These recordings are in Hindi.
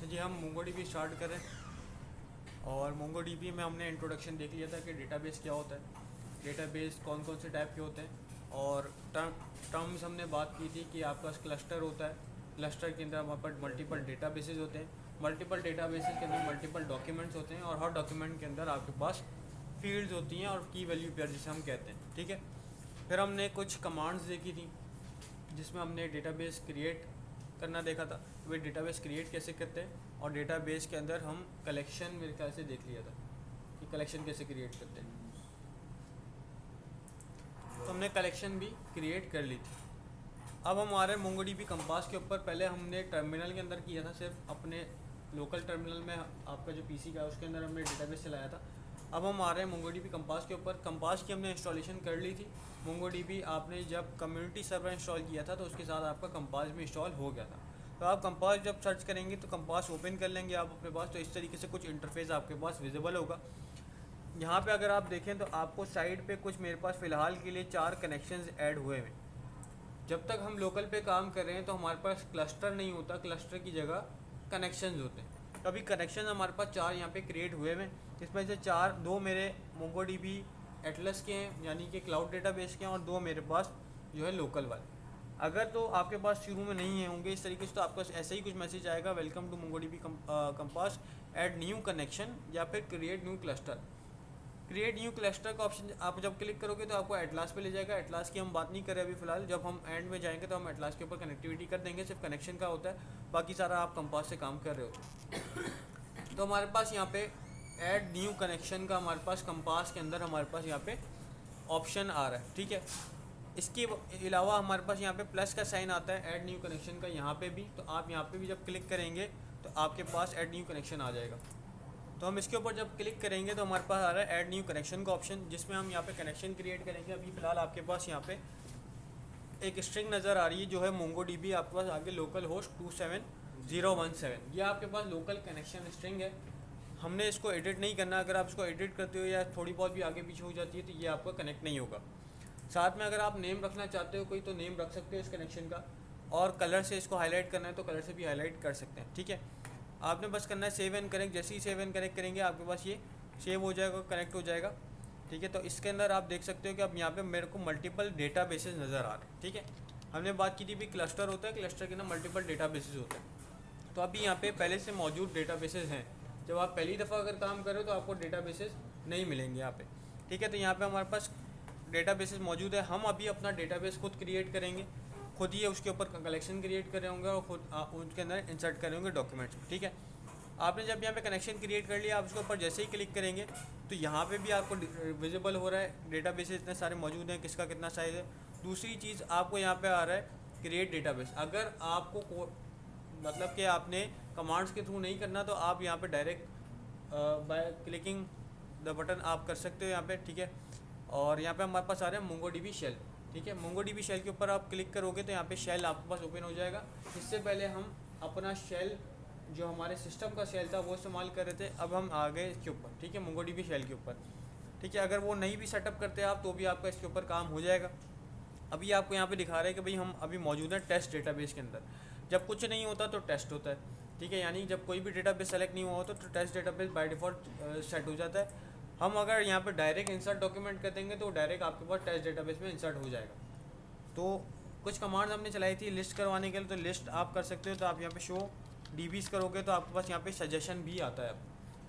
अच्छा जी, हम मोंगोडीबी स्टार्ट करें। और मोंगोडीबी में हमने इंट्रोडक्शन देख लिया था कि डेटाबेस क्या होता है, डेटाबेस कौन कौन से टाइप के होते हैं, और टर्म्स हमने बात की थी कि आपका क्लस्टर होता है। क्लस्टर के अंदर हमारे पास मल्टीपल डेटाबेसेस होते हैं, मल्टीपल डेटाबेसेस के अंदर मल्टीपल डॉक्यूमेंट्स होते हैं, और हर डॉक्यूमेंट के अंदर आपके पास फील्ड्स होती हैं और की वैल्यू पेयर जिसे हम कहते हैं। ठीक है, फिर हमने कुछ कमांड्स देखी थी जिसमें हमने डेटाबेस क्रिएट करना देखा था, वे डेटाबेस क्रिएट कैसे करते हैं, और डेटाबेस के अंदर हम कलेक्शन मेरे ख्याल से देख लिया था कि कलेक्शन कैसे क्रिएट करते हैं। तो हमने कलेक्शन भी क्रिएट कर ली थी। अब हम आ रहे हैं मोंगोडीबी कंपास के ऊपर। पहले हमने टर्मिनल के अंदर किया था, सिर्फ अपने लोकल टर्मिनल में, आपका जो पीसी का है उसके अंदर हमने डेटाबेस चलाया था। अब हम आ रहे हैं मोंगोडीबी कंपास के ऊपर। कंपास की हमने इंस्टॉलेशन कर ली थी। मोंगोडीबी आपने जब कम्युनिटी सर्वर इंस्टॉल किया था तो उसके साथ आपका कंपास भी इंस्टॉल हो गया था। तो आप कंपास जब सर्च करेंगे तो कंपास ओपन कर लेंगे आप अपने पास, तो इस तरीके से कुछ इंटरफेस आपके पास विजिबल होगा। यहाँ पे अगर आप देखें तो आपको साइड पे कुछ मेरे पास फ़िलहाल के लिए 4 कनेक्शंस ऐड हुए हैं। जब तक हम लोकल पे काम कर रहे हैं तो हमारे पास क्लस्टर नहीं होता, क्लस्टर की जगह कनेक्शंस होते हैं। तो अभी कनेक्शन हमारे पास 4 यहाँ पे क्रिएट हुए हैं। इसमें से 2 मेरे मोंगोडीबी एटलस के हैं, यानी कि क्लाउड डेटाबेस के हैं, और 2 मेरे पास जो है लोकल वाले। अगर तो आपके पास शुरू में नहीं है होंगे इस तरीके से, तो आपका ऐसे ही कुछ मैसेज आएगा, welcome to MongoDB Compass, add new connection, या फिर create new cluster. Create new cluster का ऑप्शन आप जब क्लिक करोगे तो आपको एटलास पे ले जाएगा। एटलास की हम बात नहीं करें अभी फ़िलहाल, जब हम एंड में जाएंगे तो हम एटलास के ऊपर कनेक्टिविटी कर देंगे, सिर्फ कनेक्शन का होता है, बाकी सारा आप कंपास से काम कर रहे हो। तो हमारे पास यहाँ पे ऐड न्यू कनेक्शन का हमारे पास कंपास के अंदर हमारे पास यहाँ पे ऑप्शन आ रहा है। ठीक है, इसके अलावा हमारे पास यहाँ पे प्लस का साइन आता है ऐड न्यू कनेक्शन का यहाँ पे भी। तो आप यहाँ पे भी जब क्लिक करेंगे तो आपके पास ऐड न्यू कनेक्शन आ जाएगा। तो हम इसके ऊपर जब क्लिक करेंगे तो हमारे पास आ रहा है ऐड न्यू कनेक्शन का ऑप्शन, जिसमें हम यहाँ पे कनेक्शन क्रिएट करेंगे। अभी फ़िलहाल आपके पास यहाँ पे एक स्ट्रिंग नज़र आ रही है जो है मोंगोडीबी, आपके पास आगे लोकल होस्ट 27017, ये आपके पास लोकल कनेक्शन स्ट्रिंग है। हमने इसको एडिट नहीं करना। अगर आप इसको एडिट करते हो या थोड़ी बहुत भी आगे पीछे हो जाती है तो ये आपका कनेक्ट नहीं होगा। साथ में अगर आप नेम रखना चाहते हो कोई तो नेम रख सकते हो इस कनेक्शन का, और कलर से इसको हाईलाइट करना है तो कलर से भी हाईलाइट कर सकते हैं। ठीक है, आपने बस करना है सेव एंड कनेक्ट। जैसे ही सेव एंड कनेक्ट करेंगे आपके पास ये सेव हो जाएगा, कनेक्ट हो जाएगा। ठीक है, तो इसके अंदर आप देख सकते हो कि अब यहाँ पे मेरे को मल्टीपल डेटा बेसेस नज़र आ रहे हैं। ठीक है, हमने बात की थी भी क्लस्टर होता है, क्लस्टर के अंदर मल्टीपल डेटा बेसेस होते हैं। तो अभी यहाँ पे पहले से मौजूद डेटा बेसेस हैं। जब आप पहली दफ़ा अगर काम करें तो आपको डेटा बेसेस नहीं मिलेंगे यहाँ पे। ठीक है, तो यहाँ पे हमारे पास डेटा बेसेस मौजूद है। हम अभी अपना डेटा बेस खुद क्रिएट करेंगे, खुद ही उसके ऊपर कलेक्शन क्रिएट कर रहे होंगे और खुद उसके अंदर इंसर्ट कर रहे होंगे डॉक्यूमेंट्स। ठीक है, आपने जब यहाँ पे कनेक्शन क्रिएट कर लिया, आप उसके ऊपर जैसे ही क्लिक करेंगे तो यहाँ पे भी आपको विजिबल हो रहा है डेटाबेस इतने सारे मौजूद हैं, किसका कितना साइज़ है। दूसरी चीज़ आपको यहाँ पे आ रहा है क्रिएट डेटाबेस। अगर आपको मतलब कि आपने कमांड्स के थ्रू नहीं करना तो आप यहाँ पे direct by clicking the button आप कर सकते हो यहाँ पे। ठीक है, और यहाँ पे हमारे पास आ रहा है मोंगोडीबी शेल। ठीक है, मोंगोडीबी शेल के ऊपर आप क्लिक करोगे तो यहाँ पे शेल आपके पास ओपन हो जाएगा। इससे पहले हम अपना शेल जो हमारे सिस्टम का शेल था वो इस्तेमाल कर रहे थे, अब हम आ गए इसके ऊपर। ठीक है, मोंगोडीबी शेल के ऊपर। ठीक है, अगर वो नहीं भी सेटअप करते आप तो भी आपका इसके ऊपर काम हो जाएगा। अभी आपको यहाँ पे दिखा रहे हैं कि भाई हम अभी मौजूद हैं टेस्ट डेटाबेस के अंदर। जब कुछ नहीं होता तो टेस्ट होता है। ठीक है, यानी जब कोई भी डेटाबेस सेलेक्ट नहीं हुआ होता तो test database by default set हो जाता है। हम अगर यहाँ पे डायरेक्ट इंसर्ट डॉक्यूमेंट कर देंगे तो डायरेक्ट आपके पास टेस्ट डेटाबेस में इंसर्ट हो जाएगा। तो कुछ कमांड्स हमने चलाई थी लिस्ट करवाने के लिए, तो लिस्ट आप कर सकते हो। तो आप यहाँ पे शो डीबीज करोगे तो आपके पास यहाँ पे सजेशन भी आता है।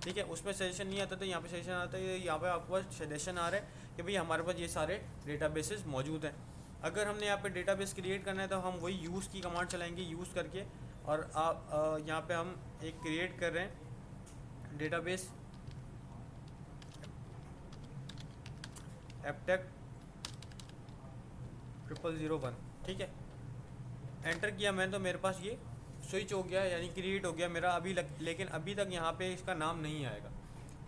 ठीक है, उसमें सजेशन नहीं आता तो यहाँ पे सजेशन आता है। यहाँ पे आपके पास सजेशन आ रहा है कि भाई हमारे पास ये सारे डेटाबेसेस मौजूद हैं। अगर हमने यहाँ पे डेटाबेस क्रिएट करना है तो हम वही यूज़ की कमांड चलाएंगे, यूज़ करके। और आप यहाँ पे हम एक क्रिएट कर रहे हैं डेटाबेस एपटेक 0001। ठीक है, एंटर किया मैंने तो मेरे पास ये स्विच हो गया, यानी क्रिएट हो गया मेरा। लेकिन अभी तक यहाँ पे इसका नाम नहीं आएगा।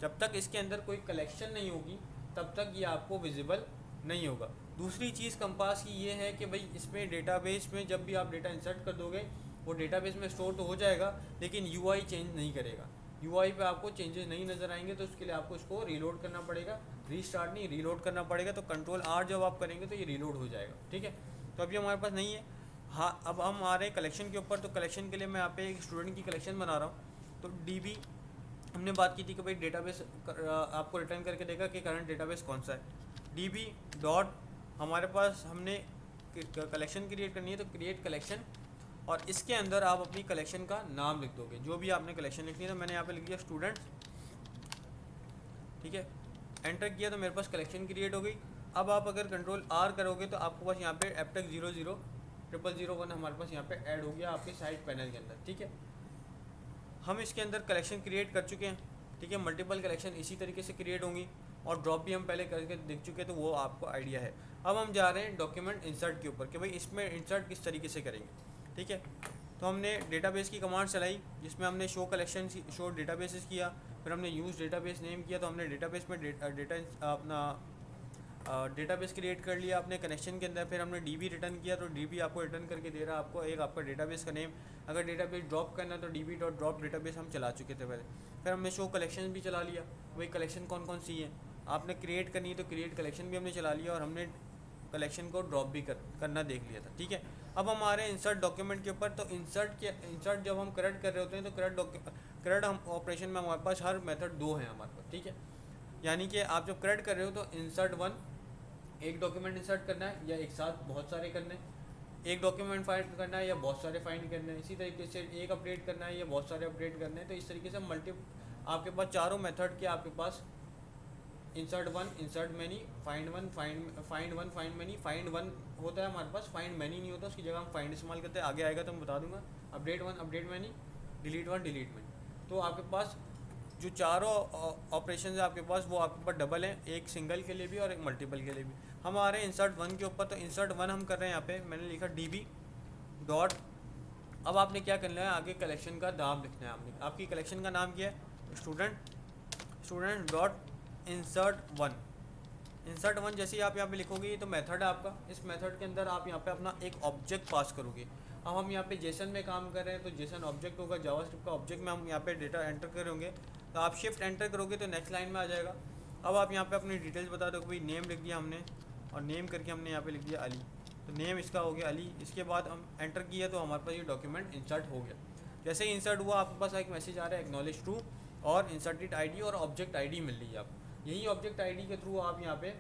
जब तक इसके अंदर कोई कलेक्शन नहीं होगी तब तक ये आपको विजिबल नहीं होगा। दूसरी चीज़ कंपास की ये है कि भाई इसमें डेटाबेस में जब भी आप डेटा इंसर्ट कर दोगे वो डेटाबेस में स्टोर तो हो जाएगा, लेकिन यूआई चेंज नहीं करेगा। यूआई पे आपको चेंजेस नहीं नज़र आएंगे, तो उसके लिए आपको इसको रीलोड करना पड़ेगा। रीस्टार्ट नहीं, रीलोड करना पड़ेगा। तो कंट्रोल आर जब आप करेंगे तो ये रीलोड हो जाएगा। ठीक है, तो अभी हमारे पास नहीं है। हाँ, अब हम आ रहे हैं कलेक्शन के ऊपर। तो कलेक्शन के लिए मैं यहाँ पे एक स्टूडेंट की कलेक्शन बना रहा हूँ। तो DB हमने बात की थी कि भाई डेटाबेस आपको रिटर्न करके देगा कि करंट डेटाबेस कौन सा है। DB डॉट हमारे पास हमने कलेक्शन क्रिएट करनी है तो क्रिएट कलेक्शन, और इसके अंदर आप अपनी कलेक्शन का नाम लिख दोगे, जो भी आपने कलेक्शन लिखनी है। तो मैंने यहाँ पे लिख दिया स्टूडेंट्स, ठीक है, एंटर किया तो मेरे पास कलेक्शन क्रिएट हो गई। अब आप अगर कंट्रोल R करोगे तो आपके पास यहाँ पे एपटेक 000001 हमारे पास यहाँ पे ऐड हो गया आपके साइड पैनल के अंदर, ठीक है। हम इसके अंदर कलेक्शन क्रिएट कर चुके हैं, ठीक है। मल्टीपल कलेक्शन इसी तरीके से क्रिएट होंगी, और ड्रॉप भी हम पहले करके देख चुके हैं, तो वो आपको आइडिया है। अब हम जा रहे हैं डॉक्यूमेंट इंसर्ट के ऊपर कि भाई इसमें इंसर्ट किस तरीके से करेंगे, ठीक है। तो हमने डेटाबेस की कमांड चलाई जिसमें हमने शो कलेक्शन, शो डेटाबेसेस किया, फिर हमने यूज़ डेटाबेस नेम किया। तो हमने डेटाबेस में डेटाबेस क्रिएट कर लिया अपने कनेक्शन के अंदर। फिर हमने DB रिटर्न किया, तो DB आपको रिटर्न करके दे रहा है आपको एक आपका डेटाबेस का नेम। अगर डेटाबेस ड्रॉप करना है तो DB डॉट ड्रॉप डेटाबेस हम चला चुके थे पहले। फिर हमने शो कलेक्शन भी चला लिया, वही कलेक्शन कौन कौन सी है आपने क्रिएट करनी है, तो क्रिएट कलेक्शन भी हमने चला लिया, और हमने कलेक्शन को ड्रॉप भी करना देख लिया था, ठीक है। अब हमारे इंसर्ट डॉक्यूमेंट के ऊपर, तो इंसर्ट जब हम करेक्ट कर रहे होते हैं तो करेक्ट हम ऑपरेशन में हमारे पास हर मेथड 2 हैं हमारे पास, ठीक है। यानी कि आप जब करेक्ट कर रहे हो तो इंसर्ट 1 एक डॉक्यूमेंट इंसर्ट करना है, या एक साथ बहुत सारे करने हैं, एक डॉक्यूमेंट फाइंड करना है या बहुत सारे फाइंड करने हैं, इसी तरीके से एक अपडेट करना है या बहुत सारे अपडेट करने हैं। तो इस तरीके से आपके पास चारों मेथड के आपके पास insert 1, insert many, find 1, find many, find 1 होता है हमारे पास, फाइंड मैनी नहीं होता, उसकी जगह हम फाइंड इस्तेमाल करते हैं। आगे आएगा तो मैं बता दूंगा। Update 1, update many, delete 1, delete many. तो आपके पास जो चारों ऑपरेशन है आपके पास, वो आपके पास डबल हैं, एक सिंगल के लिए भी और एक मल्टीपल के लिए भी। हम आ रहे हैं इंसर्ट 1 के ऊपर, तो इंसर्ट 1 हम कर रहे हैं यहाँ पे, मैंने लिखा DB डॉट। अब आपने क्या करना है, आगे कलेक्शन का नाम लिखना है। आपने आपकी कलेक्शन का नाम क्या है, स्टूडेंट डॉट इंसर्ट 1। इंसर्ट 1 जैसे ही आप यहाँ पे लिखोगे, ये तो मेथड है आपका। इस मेथड के अंदर आप यहाँ पे अपना एक ऑब्जेक्ट पास करोगे। अब हम यहाँ पे जेसन में काम कर रहे हैं, तो जेसन ऑब्जेक्ट होगा, जावास्क्रिप्ट का ऑब्जेक्ट में हम यहाँ पे डेटा एंटर करेंगे। तो आप शिफ्ट एंटर करोगे तो नेक्स्ट लाइन में आ जाएगा। अब आप यहाँ पे अपनी डिटेल्स बता दो, भाई नेम लिख दिया हमने, और नेम करके हमने यहाँ पे लिख दिया अली, तो नेम इसका हो गया अली। इसके बाद हम एंटर किया तो हमारे पास ये डॉक्यूमेंट इंसर्ट हो गया। जैसे ही इंसर्ट हुआ आपके पास एक मैसेज आ रहा है एक्नॉलेज टू, और इंसर्टेड ID और ऑब्जेक्ट ID मिल रही है आपको। यही ऑब्जेक्ट ID के थ्रू आप यहाँ पे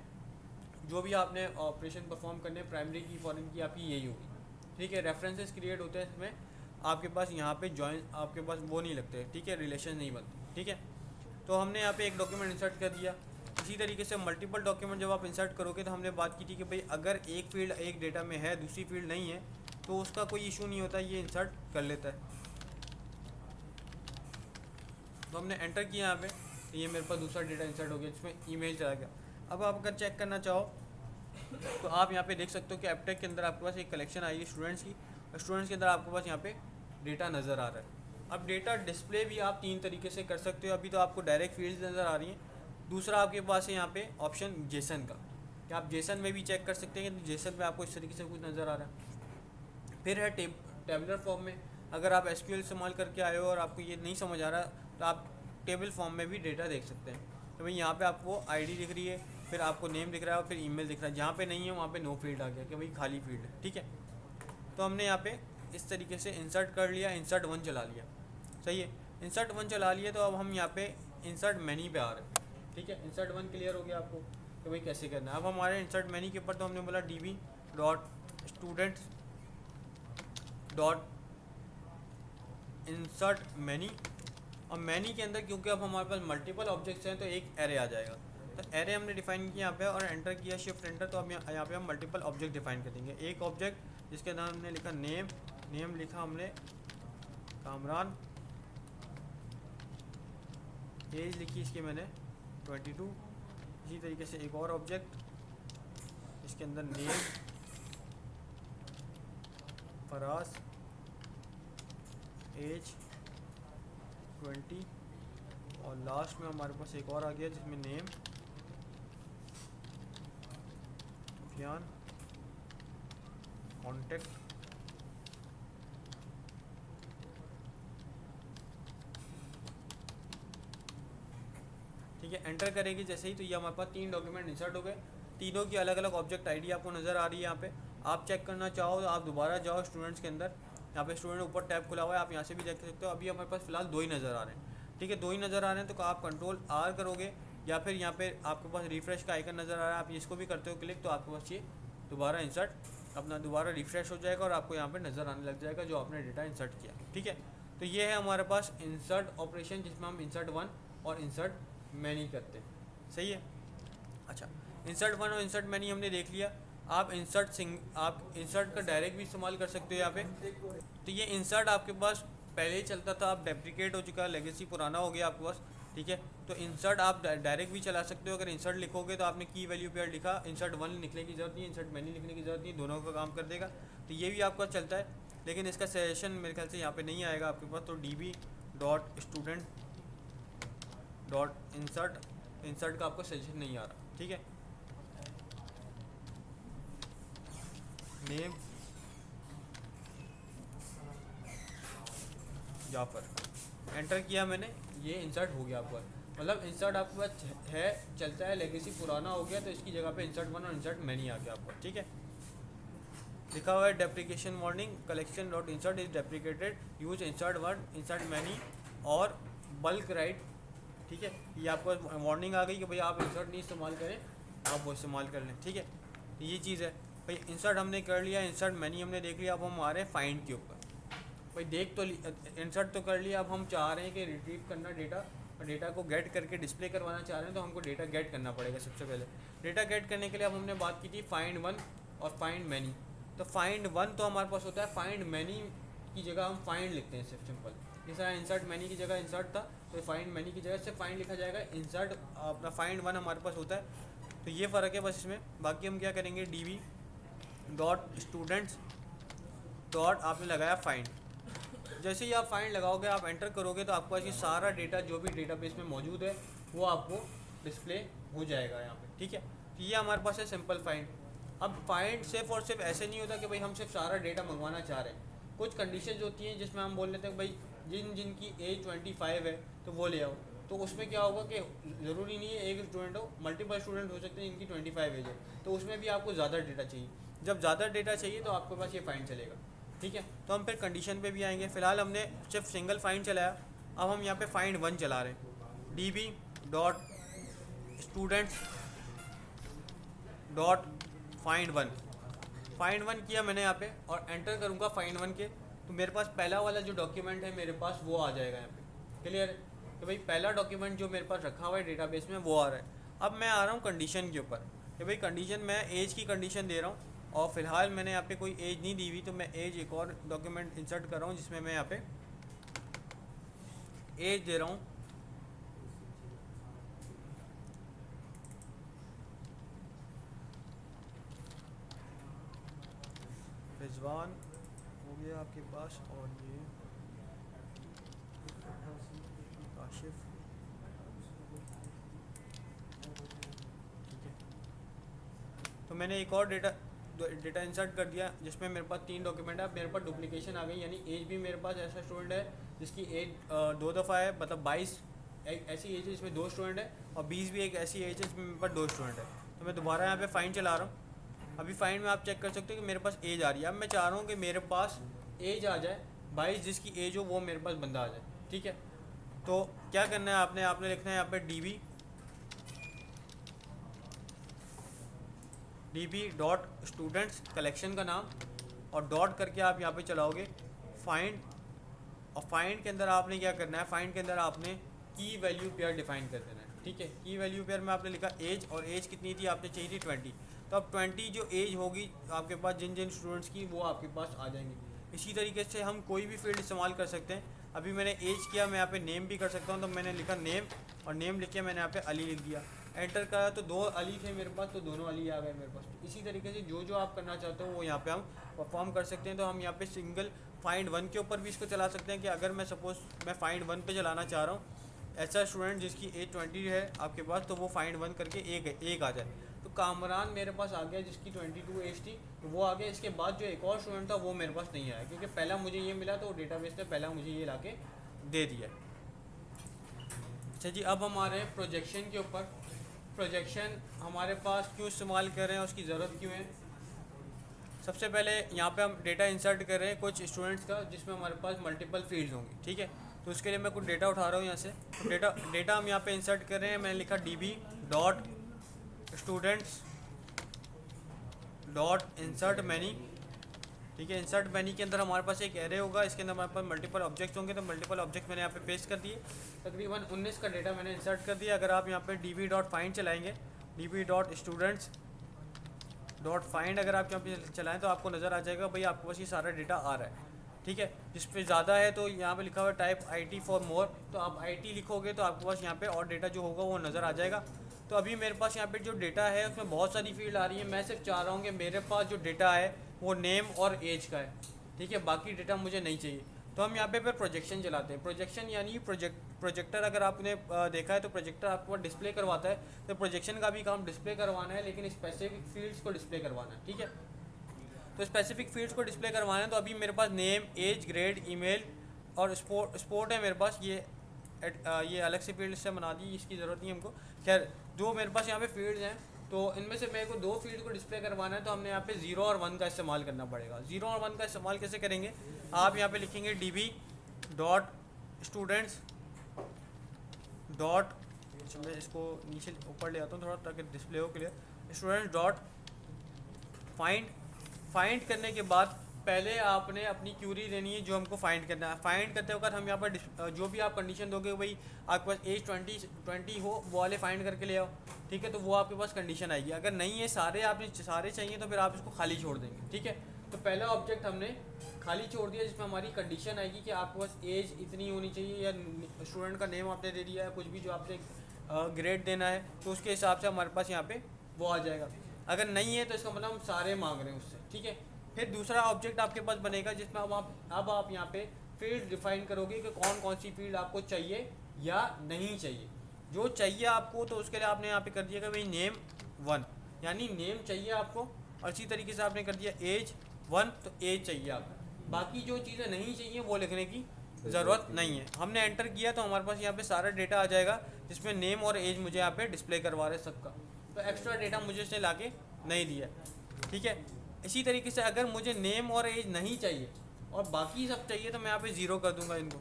जो भी आपने ऑपरेशन परफॉर्म करने, प्राइमरी की, फॉरेन की, आपकी यही होगी, ठीक है। रेफरेंसेस क्रिएट होते हैं इसमें, आपके पास यहाँ पे जॉइन, आपके पास वो नहीं लगते, ठीक है, रिलेशन नहीं बनते, ठीक है। तो हमने यहाँ पे एक डॉक्यूमेंट इंसर्ट कर दिया। इसी तरीके से मल्टीपल डॉक्यूमेंट जब आप इंसर्ट करोगे, तो हमने बात की थी कि भाई अगर एक फील्ड एक डेटा में है, दूसरी फील्ड नहीं है, तो उसका कोई इशू नहीं होता, ये इंसर्ट कर लेता है। तो हमने एंटर किया यहाँ पे, तो ये मेरे पास दूसरा डेटा इंसर्ट हो गया, जिसमें ईमेल चला गया। अब आप अगर चेक करना चाहो तो आप यहाँ पे देख सकते हो कि एपटेक के अंदर आपके पास एक कलेक्शन आई है स्टूडेंट्स की, और स्टूडेंट्स के अंदर आपके पास यहाँ पे डेटा नज़र आ रहा है। अब डेटा डिस्प्ले भी आप 3 तरीके से कर सकते हो। अभी तो आपको डायरेक्ट फील्ड्स नज़र आ रही हैं। दूसरा आपके पास है यहाँ पे ऑप्शन जेसन का, कि आप जेसन में भी चेक कर सकते हैं, तो जेसन में आपको इस तरीके से कुछ नज़र आ रहा है। फिर है टेबुलर फॉर्म में, अगर आप SQL इस्तेमाल करके आए हो और आपको ये नहीं समझ आ रहा, तो आप टेबल फॉर्म में भी डेटा देख सकते हैं। तो भाई यहाँ पे आपको ID दिख रही है, फिर आपको नेम दिख रहा है, और फिर ईमेल दिख रहा है। जहाँ पे नहीं है वहाँ पे नो फील्ड आ गया कि भाई खाली फील्ड है, ठीक है। तो हमने यहाँ पे इस तरीके से इंसर्ट कर लिया, इंसर्ट 1 चला लिया, सही है। इंसर्ट 1 चला लिया, तो अब हम यहाँ पे इंसर्ट मैनी पे आ रहे हैं, ठीक है। इंसर्ट 1 क्लियर हो गया आपको कि भाई कैसे करना है। अब हमारे इंसर्ट मैनी के ऊपर तो हमने बोला DB dot students dot insert many, और मैनी के अंदर क्योंकि अब हमारे पास मल्टीपल ऑब्जेक्ट्स हैं तो एक एरे आ जाएगा। तो एरे हमने डिफाइन किया यहाँ पे, और एंटर किया, शिफ्ट एंटर, तो अब यहाँ पे हम मल्टीपल ऑब्जेक्ट डिफाइन कर देंगे। एक ऑब्जेक्ट जिसके नाम हमने लिखा नेम लिखा हमने कामरान, एज लिखी इसकी मैंने 22। इसी तरीके से एक और ऑब्जेक्ट इसके अंदर नेम फराज, एज 20, और लास्ट में हमारे पास एक और आ गया जिसमें नेम सुफियान, कॉन्टेक्ट, ठीक है। एंटर करेंगे जैसे ही, तो ये हमारे पास 3 डॉक्यूमेंट इंसर्ट हो गए। तीनों की अलग अलग ऑब्जेक्ट ID आपको नज़र आ रही है यहाँ पे। आप चेक करना चाहो तो आप दोबारा जाओ स्टूडेंट्स के अंदर, यहाँ पे स्टूडेंट ऊपर टैब खुला हुआ है, आप यहाँ से भी देख सकते हो। अभी हमारे पास फिलहाल 2 ही नज़र आ रहे हैं, ठीक है, 2 ही नज़र आ रहे हैं। तो आप कंट्रोल R करोगे या फिर यहाँ पे आपके पास रिफ्रेश का आइकन नज़र आ रहा है, आप इसको भी करते हो क्लिक, तो आपके पास ये दोबारा इंसर्ट अपना दोबारा रिफ्रेश हो जाएगा और आपको यहाँ पे नज़र आने लग जाएगा जो आपने डेटा इंसर्ट किया, ठीक है। तो ये है हमारे पास इंसर्ट ऑपरेशन, जिसमें हम इंसर्ट 1 और इंसर्ट मैनी करते हैं, सही है। अच्छा, इंसर्ट 1 और इंसर्ट मैनी हमने देख लिया। आप इंसर्ट का डायरेक्ट भी इस्तेमाल कर सकते हो यहाँ पे। तो ये इंसर्ट आपके पास पहले ही चलता था, अब डेप्रिकेट हो चुका है, लेगेसी पुराना हो गया आपके पास, ठीक है। तो इंसर्ट आप डायरेक्ट भी चला सकते हो। अगर इंसर्ट लिखोगे तो आपने की वैल्यू पेयर लिखा, इंसर्ट 1 लिखने की ज़रूरत नहीं, इंसर्ट मैनी लिखने की ज़रूरत नहीं, दोनों का काम कर देगा। तो ये भी आपका चलता है, लेकिन इसका सजेशन मेरे ख्याल से यहाँ पे नहीं आएगा आपके पास। तो db.student इंसर्ट का आपको सजेशन नहीं आ रहा, ठीक है। नेम जाफर एंटर किया मैंने, ये इंसर्ट हो गया आपका। मतलब इंसर्ट आपके पास है, चलता है, लेगेसी पुराना हो गया, तो इसकी जगह पे इंसर्ट 1 और इंसर्ट मैनी आ गया आपका, ठीक है। लिखा हुआ है depreciation warning, collection dot insert is deprecated, use insert 1 insert many और बल्क राइट, ठीक है। ये आपको वार्निंग आ गई कि भाई आप इंसर्ट नहीं इस्तेमाल करें, आप वो इस्तेमाल कर लें, ठीक है। तो ये चीज़ है भाई। इंसर्ट हमने कर लिया, इंसर्ट मैनी हमने देख लिया। अब हम आ रहे हैं फाइंड के ऊपर। भाई देख तो इंसर्ट तो कर लिया, अब हम चाह रहे हैं कि रिट्रीव करना डेटा, और डेटा को गेट करके डिस्प्ले करवाना चाह रहे हैं, तो हमको डेटा गेट करना पड़ेगा सबसे पहले। डेटा गेट करने के लिए अब हमने बात की थी फाइंड 1 और फाइंड मैनी। तो फाइंड 1 तो हमारे पास होता है, फाइंड मैनी की जगह हम फाइंड लिखते हैं सिर्फ सिंपल। जैसा इंसर्ट मैनी की जगह इंसर्ट था, तो फाइंड मैनी की जगह से फाइंड लिखा जाएगा। इंसर्ट अपना फाइंड 1 हमारे पास होता है, तो ये फ़र्क है बस इसमें। बाकी हम क्या करेंगे, db.students आपने लगाया फाइंड। जैसे ही आप फाइंड लगाओगे, आप एंटर करोगे, तो आपके पास ये सारा डेटा जो भी डेटाबेस में मौजूद है वो आपको डिस्प्ले हो जाएगा यहाँ पे, ठीक है। तो ये हमारे पास है सिंपल फाइंड। अब फाइंड सिर्फ और सिर्फ ऐसे नहीं होता कि भाई हम सिर्फ सारा डेटा मंगवाना चाह रहे हैं। कुछ कंडीशंस होती हैं जिसमें हम बोल लेते हैं भाई जिनकी एज 25 है तो वो ले आओ। तो उसमें क्या होगा कि ज़रूरी नहीं है एक स्टूडेंट हो, मल्टीपल स्टूडेंट हो सकते हैं जिनकी 25 एज है, तो उसमें भी आपको ज़्यादा डेटा चाहिए। जब ज़्यादा डेटा चाहिए तो आपके पास ये फाइंड चलेगा, ठीक है। तो हम फिर कंडीशन पे भी आएंगे। फ़िलहाल हमने सिर्फ सिंगल फाइंड चलाया, अब हम यहाँ पे फाइंड 1 चला रहे हैं। db.students.find1 फाइंड 1 किया मैंने यहाँ पे और एंटर करूँगा फाइंड 1 के, तो मेरे पास पहला वाला जो डॉक्यूमेंट है मेरे पास वो आ जाएगा यहाँ पे। क्लियर है कि भाई पहला डॉक्यूमेंट जो मेरे पास रखा हुआ है डेटाबेस में वो आ रहा है। अब मैं आ रहा हूँ कंडीशन के ऊपर कि भाई कंडीशन, मैं एज की कंडीशन दे रहा हूँ, और फिलहाल मैंने यहाँ पे कोई एज नहीं दी हुई, तो मैं एज एक और डॉक्यूमेंट इंसर्ट कर रहा हूँ जिसमें मैं यहाँ पे एज दे रहा हूँ। रिजवान हो गया आपके पास, और ये काशिफ, ठीक है। तो मैंने एक और डेटा इंसर्ट कर दिया जिसमें मेरे पास 3 डॉक्यूमेंट है। मेरे पास डुप्लीकेशन आ गई, यानी एज भी मेरे पास ऐसा स्टूडेंट है जिसकी एज 2 दफ़ा है, मतलब 22 एक ऐसी एज है जिसमें 2 स्टूडेंट है, और 20 भी एक ऐसी एज है जिसमें मेरे पास 2 स्टूडेंट है। तो मैं दोबारा यहाँ पे फाइंड चला रहा हूँ। अभी फाइंड में आप चेक कर सकते हो कि मेरे पास एज आ रही है। अब मैं चाह रहा हूँ कि मेरे पास एज आ जाए 22, जिसकी एज हो वो मेरे पास बंदा आ जाए, ठीक है। तो क्या करना है आपने लिखना है यहाँ पे db.students कलेक्शन का नाम, और डॉट करके आप यहाँ पे चलाओगे फाइंड, और फाइंड के अंदर आपने क्या करना है, फाइंड के अंदर आपने की वैल्यू पेयर डिफाइन कर देना है, ठीक है। की वैल्यू पेयर में आपने लिखा एज, और एज कितनी थी, आपने चाहिए थी 20। तो अब 20 जो एज होगी आपके पास जिन जिन स्टूडेंट्स की, वो आपके पास आ जाएंगे। इसी तरीके से हम कोई भी फील्ड इस्तेमाल कर सकते हैं। अभी मैंने एज किया, मैं यहाँ पे नेम भी कर सकता हूँ, तो मैंने लिखा नेम, और नेम लिख के मैंने यहाँ पे अली लिख दिया। एंटर करा तो 2 अली थे मेरे पास, तो दोनों अली आ गए मेरे पास। तो इसी तरीके से जो आप करना चाहते हो वो यहाँ पे हम परफॉर्म कर सकते हैं। तो हम यहाँ पे सिंगल फाइंड 1 के ऊपर भी इसको चला सकते हैं कि अगर मैं सपोज़ मैं फाइंड 1 पे चलाना चाह रहा हूँ, ऐसा स्टूडेंट जिसकी एज 20 है आपके पास, तो वो फाइंड 1 करके एक आ जाए। तो कामरान मेरे पास आ गया जिसकी 22 एज थी, तो वो आ गया। इसके बाद जो एक और स्टूडेंट था वो मेरे पास नहीं आया, क्योंकि पहला मुझे ये मिला, तो डेटाबेस ने पहला मुझे ये ला के दे दिया। अच्छा जी, अब हम आ रहे हैं प्रोजेक्शन के ऊपर। प्रोजेक्शन हमारे पास क्यों इस्तेमाल कर रहे हैं, उसकी ज़रूरत क्यों है। सबसे पहले यहाँ पे हम डेटा इंसर्ट कर रहे हैं कुछ स्टूडेंट्स का जिसमें हमारे पास मल्टीपल फील्ड होंगी, ठीक है। तो उसके लिए मैं कुछ डेटा उठा रहा हूँ यहाँ से। तो डेटा हम यहाँ पे इंसर्ट कर रहे हैं। मैंने लिखा db dot students dot insert many, ठीक है। इंसर्ट मैनी के अंदर हमारे पास एक एरे होगा, इसके अंदर हमारे पास मल्टीपल ऑब्जेक्ट्स होंगे। तो मल्टीपल ऑब्जेक्ट मैंने यहाँ पे पेस्ट कर दिए। तकरीबन 19 का डेटा मैंने इंसर्ट कर दिया। अगर आप यहाँ पे db डॉट फाइंड चलाएंगे, db dot students dot find अगर आप यहाँ पे चलाएं तो आपको नज़र आ जाएगा भाई आपके पास ये सारा डेटा आ रहा है, ठीक है। जिस पे ज़्यादा है तो यहाँ पे लिखा हुआ है टाइप IT फॉर मोर, तो आप IT लिखोगे तो आपके पास यहाँ पे और डेटा जो होगा वो नज़र आ जाएगा। तो अभी मेरे पास यहाँ पे जो डेटा है उसमें बहुत सारी फील्ड आ रही है। मैं सिर्फ चाह रहा हूँ कि मेरे पास जो डेटा है वो नेम और एज का है, ठीक है, बाकी डेटा मुझे नहीं चाहिए। तो हम यहाँ पे फिर प्रोजेक्शन चलाते हैं। प्रोजेक्शन यानी प्रोजेक्टर अगर आपने देखा है तो प्रोजेक्टर आपको डिस्प्ले करवाता है। तो प्रोजेक्शन का भी काम डिस्प्ले करवाना है, लेकिन स्पेसिफिक फील्ड्स को डिस्प्ले करवाना है, ठीक है। तो स्पेसिफिक फील्ड्स को डिस्प्ले करवाना है। तो अभी मेरे पास नेम, एज, ग्रेड, ईमेल और स्पोर्ट है मेरे पास। ये अलग से फील्ड से बना दी, इसकी ज़रूरत नहीं हमको। खैर जो मेरे पास यहाँ पे फील्ड्स हैं तो इनमें से मेरे को 2 फील्ड को डिस्प्ले करवाना है। तो हमने यहाँ पे 0 और 1 का इस्तेमाल करना पड़ेगा। 0 और 1 का इस्तेमाल कैसे करेंगे, आप यहाँ पे लिखेंगे db डॉट स्टूडेंट्स डॉट, मैं इसको नीचे ऊपर ले आता हूँ थोड़ा ताकि डिस्प्ले हो क्लियर। स्टूडेंट्स डॉट फाइंड करने के बाद पहले आपने अपनी क्यूरी देनी है जो हमको फाइंड करना है। फाइंड करते वक्त हम यहाँ पर जो भी आप कंडीशन दोगे भाई आपके पास एज 20 हो वो वाले फाइंड करके ले आओ, ठीक है। तो वो आपके पास कंडीशन आएगी। अगर नहीं है सारे आपने सारे चाहिए तो फिर आप इसको खाली छोड़ देंगे, ठीक है। तो पहला ऑब्जेक्ट हमने खाली छोड़ दिया जिसमें हमारी कंडीशन आएगी कि आपके पास एज इतनी होनी चाहिए या स्टूडेंट का नेम आपने दे दिया है, कुछ भी जो आपने ग्रेड देना है तो उसके हिसाब से हमारे पास यहाँ पे वो आ जाएगा। अगर नहीं है तो इसका मतलब हम सारे मांग रहे हैं उससे, ठीक है। फिर दूसरा ऑब्जेक्ट आपके पास बनेगा जिसमें अब आप यहाँ पे फील्ड डिफाइन करोगे कि कौन कौन सी फील्ड आपको चाहिए या नहीं चाहिए। जो चाहिए आपको तो उसके लिए आपने यहाँ पे कर दिया कि भाई नेम 1, यानी नेम चाहिए आपको। और इसी तरीके से आपने कर दिया एज 1, तो एज चाहिए आपको। बाकी जो चीज़ें नहीं चाहिए वो लिखने की ज़रूरत नहीं है। हमने एंटर किया तो हमारे पास यहाँ पे सारा डेटा आ जाएगा जिसमें नेम और एज मुझे यहाँ पे डिस्प्ले करवा रहे सबका। तो एक्स्ट्रा डेटा मुझे इसने ला के नहीं दिया, ठीक है। इसी तरीके से अगर मुझे नेम और एज नहीं चाहिए और बाकी सब चाहिए तो मैं यहाँ पे 0 कर दूंगा इनको।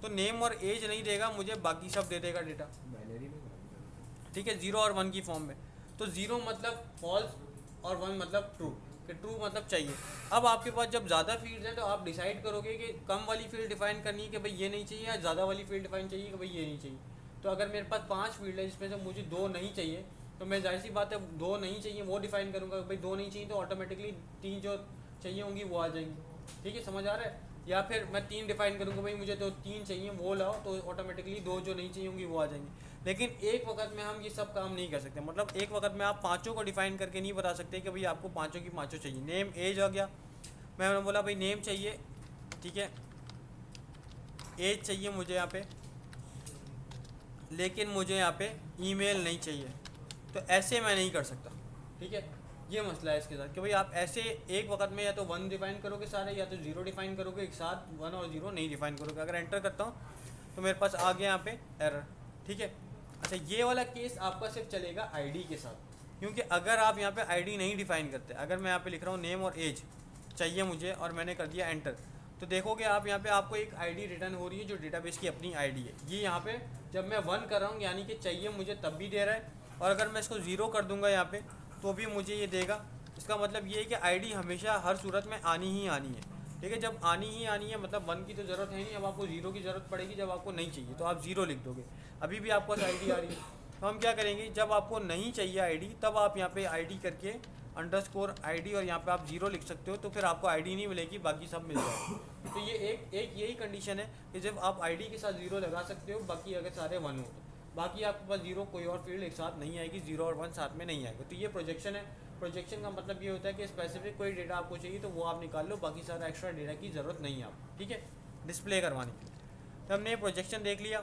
तो नेम और एज नहीं देगा मुझे, बाकी सब दे देगा डेटा, ठीक है, 0 और 1 की फॉर्म में। तो 0 मतलब फॉल्स और 1 मतलब ट्रू, कि ट्रू मतलब चाहिए। अब आपके पास जब ज़्यादा फील्ड्स हैं तो आप डिसाइड करोगे कि कम वाली फील्ड डिफाइन करनी है कि भाई ये नहीं चाहिए, या ज़्यादा वाली फील्ड डिफाइन चाहिए कि भाई ये नहीं चाहिए। तो अगर मेरे पास 5 फील्ड है जिसमें से मुझे 2 नहीं चाहिए तो मैं जाहिर सी बात है 2 नहीं चाहिए वो डिफाइन करूँगा। भाई 2 नहीं चाहिए तो ऑटोमेटिकली 3 जो चाहिए होंगी वो आ जाएंगी, ठीक है, समझ आ रहा है। या फिर मैं 3 डिफाइन करूँगा, भाई मुझे तो 3 चाहिए वो लाओ, तो ऑटोमेटिकली 2 जो नहीं चाहिए होंगी वो आ जाएंगी। लेकिन एक वक्त में हम ये सब काम नहीं कर सकते। मतलब एक वक्त में आप 5 को डिफाइन करके नहीं बता सकते कि भाई आपको 5 की 5 चाहिए। नेम एज आ गया, मैंने बोला भाई नेम चाहिए, ठीक है, एज चाहिए मुझे यहाँ पे, लेकिन मुझे यहाँ पे ईमेल नहीं चाहिए। तो ऐसे मैं नहीं कर सकता, ठीक है। ये मसला है इसके साथ कि भाई आप ऐसे एक वक्त में या तो 1 डिफाइन करोगे सारे, या तो 0 डिफाइन करोगे एक साथ, 1 और 0 नहीं डिफाइन करोगे। अगर एंटर करता हूँ तो मेरे पास आ गया यहाँ पे एरर, ठीक है। अच्छा, ये वाला केस आपका सिर्फ चलेगा आईडी के साथ, क्योंकि अगर आप यहाँ पे आईडी नहीं डिफाइन करते, अगर मैं यहाँ पे लिख रहा हूँ नेम और एज चाहिए मुझे और मैंने कर दिया एंटर, तो देखोगे आप यहाँ पे आपको एक आईडी रिटर्न हो रही है जो डेटाबेस की अपनी आईडी है। ये यहाँ पे जब मैं 1 कर रहा हूँ यानी कि चाहिए मुझे तब भी दे रहा है, और अगर मैं इसको 0 कर दूंगा यहाँ पे तो भी मुझे ये देगा। इसका मतलब ये है कि आईडी हमेशा हर सूरत में आनी ही आनी है, ठीक है। जब आनी ही आनी है मतलब 1 की तो ज़रूरत है नहीं, अब आपको 0 की ज़रूरत पड़ेगी जब आपको नहीं चाहिए, तो आप 0 लिख दोगे। अभी भी आपके पास आईडी आ रही है, तो हम क्या करेंगे, जब आपको नहीं चाहिए आईडी तब आप यहाँ पे आईडी करके अंडरस्कोर आईडी और यहाँ पे आप 0 लिख सकते हो, तो फिर आपको आईडी नहीं मिलेगी, बाकी सब मिल जाएगा। तो ये एक यही कंडीशन है कि जब आप आईडी के साथ 0 लगा सकते हो, बाकी अगर सारे 1 हो तो बाकी आपके पास 0 कोई और फील्ड एक साथ नहीं आएगी, 0 और 1 साथ में नहीं आएगा। तो ये प्रोजेक्शन है। प्रोजेक्शन का मतलब ये होता है कि स्पेसिफिक कोई डेटा आपको चाहिए तो वो आप निकाल लो, बाकी सारा एक्स्ट्रा डेटा की ज़रूरत नहीं है आपको, ठीक है, डिस्प्ले करवाने के लिए। तो हमने प्रोजेक्शन देख लिया,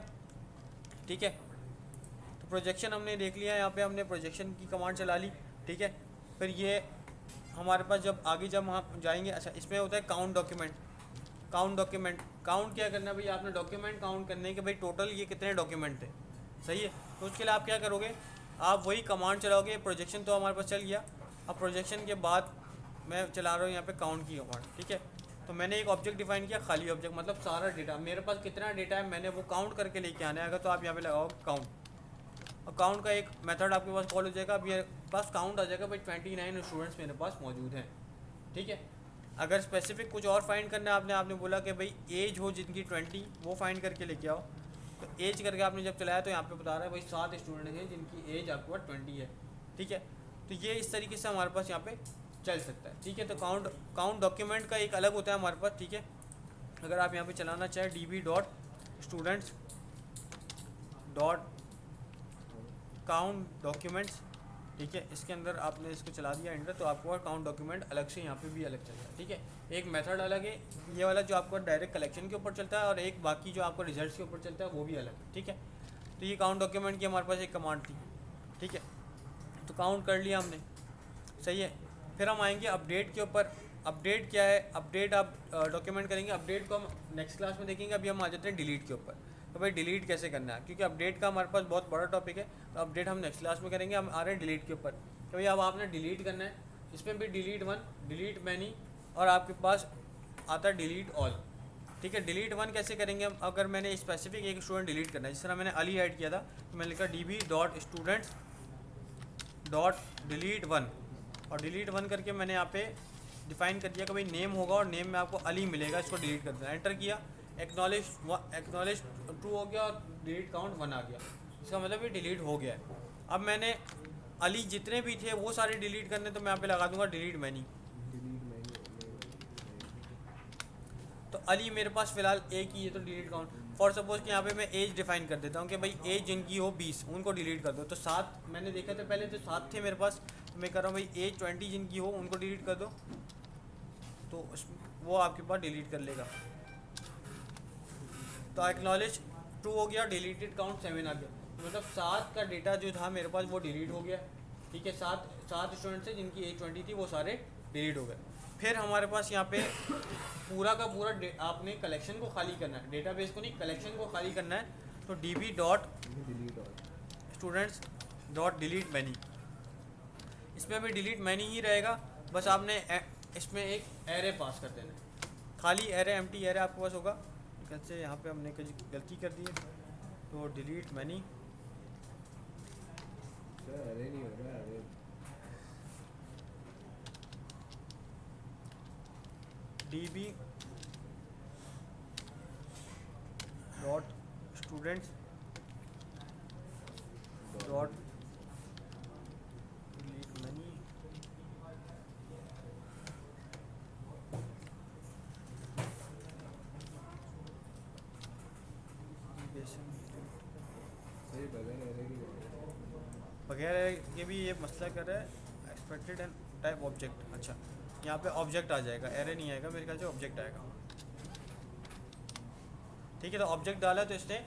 ठीक है। तो प्रोजेक्शन हमने देख लिया, यहाँ पे हमने प्रोजेक्शन की कमांड चला ली, ठीक है। फिर ये हमारे पास जब आगे जब हम जाएंगे, अच्छा इसमें होता है काउंट डॉक्यूमेंट। काउंट क्या करना है भाई, आपने डॉक्यूमेंट काउंट करने के भाई टोटल ये कितने डॉक्यूमेंट थे, सही है। तो उसके लिए आप क्या करोगे, आप वही कमांड चलाओगे। प्रोजेक्शन तो हमारे पास चल गया। अब प्रोजेक्शन के बाद मैं चला रहा हूँ यहाँ पे काउंट की कमांड, ठीक है। तो मैंने एक ऑब्जेक्ट डिफाइन किया, खाली ऑब्जेक्ट, मतलब सारा डेटा मेरे पास कितना डेटा है मैंने वो काउंट करके लेके आना है। अगर तो आप यहाँ पे लगाओ काउंट, और काउंट का एक मेथड आपके पास कॉल हो जाएगा। अब मेरे पास काउंट आ जाएगा भाई 29 स्टूडेंट्स मेरे पास मौजूद हैं, ठीक है। अगर स्पेसिफिक कुछ और फाइंड करना है आपने बोला कि भाई एज हो जिनकी 20, वो फाइंड करके लेके आओ। तो एज करके आपने जब चलाया तो यहाँ पे बता रहा है भाई 7 स्टूडेंट हैं जिनकी एज आपके पास 20 है, ठीक है। तो ये इस तरीके से हमारे पास यहाँ पे चल सकता है, ठीक है। तो काउंट डॉक्यूमेंट का एक अलग होता है हमारे पास, ठीक है। अगर आप यहाँ पे चलाना चाहें db.students काउंट डॉक्यूमेंट्स, ठीक है, इसके अंदर आपने इसको चला दिया एंटर, तो आपको काउंट डॉक्यूमेंट अलग से यहाँ पे भी अलग चलता है, ठीक है। एक मेथड अलग है ये वाला जो आपको डायरेक्ट कलेक्शन के ऊपर चलता है, और एक बाकी जो आपको रिजल्ट्स के ऊपर चलता है वो भी अलग है, ठीक है। तो ये काउंट डॉक्यूमेंट की हमारे पास एक कमांड थी, ठीक है। तो काउंट कर लिया हमने, सही है। फिर हम आएंगे अपडेट के ऊपर। अपडेट क्या है? अपडेट आप डॉक्यूमेंट करेंगे, अपडेट को हम नेक्स्ट क्लास में देखेंगे। अभी हम आ जाते हैं डिलीट के ऊपर। तो भाई डिलीट कैसे करना है, क्योंकि अपडेट का हमारे पास बहुत बड़ा टॉपिक है, तो अपडेट हम नेक्स्ट क्लास में करेंगे। हम आ रहे हैं डिलीट के ऊपर। तो भाई अब आपने डिलीट करना है, इसमें भी डिलीट वन, डिलीट मैनी, और आपके पास आता है डिलीट ऑल, ठीक है। डिलीट वन कैसे करेंगे हम? अगर मैंने स्पेसिफिक एक स्टूडेंट डिलीट करना है, जिस तरह मैंने अली ऐड किया था, तो मैंने लिखा db.students.delete1, और डिलीट वन करके मैंने यहाँ पे डिफाइन कर दिया कि भाई नेम होगा, और नेम में आपको अली मिलेगा, इसको डिलीट कर देना। एंटर किया, एक्नॉलेज ट्रू हो गया, और डिलीट काउंट 1 आ गया। इसका मतलब ये डिलीट हो गया है। अब मैंने अली जितने भी थे वो सारे डिलीट करने, तो मैं यहाँ पे लगा दूंगा डिलीट मैनी। तो अली मेरे पास फ़िलहाल एक ही है, तो डिलीट काउंट। फॉर सपोज कि यहाँ पे मैं एज डिफाइन कर देता हूँ कि भाई एज जिनकी हो 20, उनको डिलीट कर दो। तो 7 मैंने देखा था पहले, तो 7 थे मेरे पास, तो मैं कर रहा हूँ भाई एज 20 जिनकी हो उनको डिलीट कर दो, तो वो आपके पास डिलीट कर लेगा। तो एक्नॉलेज ट्रू हो गया, डिलीटेड काउंट 7 आ गया। तो मतलब 7 का डेटा जो था मेरे पास वो डिलीट हो गया, ठीक है। 7 स्टूडेंट्स हैं जिनकी एज 20 थी, वो सारे डिलीट हो गए। फिर हमारे पास यहाँ पे पूरा का पूरा आपने कलेक्शन को खाली करना है, डेटाबेस को नहीं, कलेक्शन को खाली करना है। तो db.students.delete many, इसमें भी डिलीट मैनी ही रहेगा, बस आपने इसमें एक एरे पास कर देना है, खाली एरे, एम्प्टी एरे आपके पास होगा। कैसे यहाँ पे हमने कुछ गलती कर दी है, तो डिलीट मैनी एरे नहीं हो रहा है, db.students.delete many, सही वगैरह ये भी ये मसला कर रहा है। एक्सपेक्टेड एंड टाइप ऑब्जेक्ट, अच्छा यहाँ पे ऑब्जेक्ट आ जाएगा, एरे नहीं आएगा मेरे ख्याल से, ऑब्जेक्ट आएगा, ठीक है। तो ऑब्जेक्ट डाला, तो इसने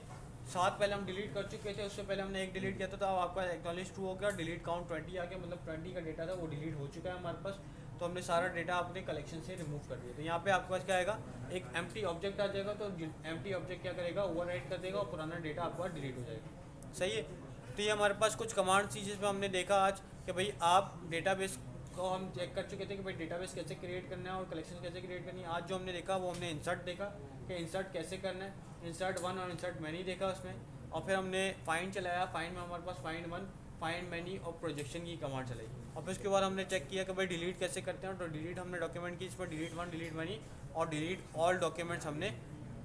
7 पहले हम डिलीट कर चुके थे, उससे पहले हमने एक डिलीट किया था, तो अब आपका एक्नॉलेज ट्रू हो गया, डिलीट काउंट 20 आ गया, मतलब 20 का डेटा था वो डिलीट हो चुका है हमारे पास। तो हमने सारा डेटा अपने कलेक्शन से रिमूव कर दिया। तो यहाँ पे आपके पास क्या आएगा, एक एम्प्टी ऑब्जेक्ट आ जाएगा। तो एम्प्टी ऑब्जेक्ट क्या करेगा, ओवरराइट कर देगा, और पुराना डेटा आपका डिलीट हो जाएगा, सही है। तो ये हमारे पास कुछ कमांड्स थी जिसमें हमने देखा आज कि भाई आप डेटाबेस को हम चेक कर चुके थे कि भाई डेटाबेस कैसे क्रिएट करना है और कलेक्शन कैसे क्रिएट करनी है। आज जो हमने देखा वो हमने इंसर्ट देखा कि इंसर्ट कैसे करना है, इंसर्ट वन और इंसर्ट मैनी देखा उसमें, और फिर हमने फाइंड चलाया। फाइंड में हमारे पास फाइंड वन, फाइंड मैनी और प्रोजेक्शन की कमांड चलाई, और फिर उसके बाद हमने चेक किया कि भाई डिलीट कैसे करते हैं। तो डिलीट हमने डॉक्यूमेंट की, इसमें डिलीट वन, डिलीट मैनी और डिलीट ऑल डॉक्यूमेंट्स हमने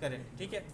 करें, ठीक है।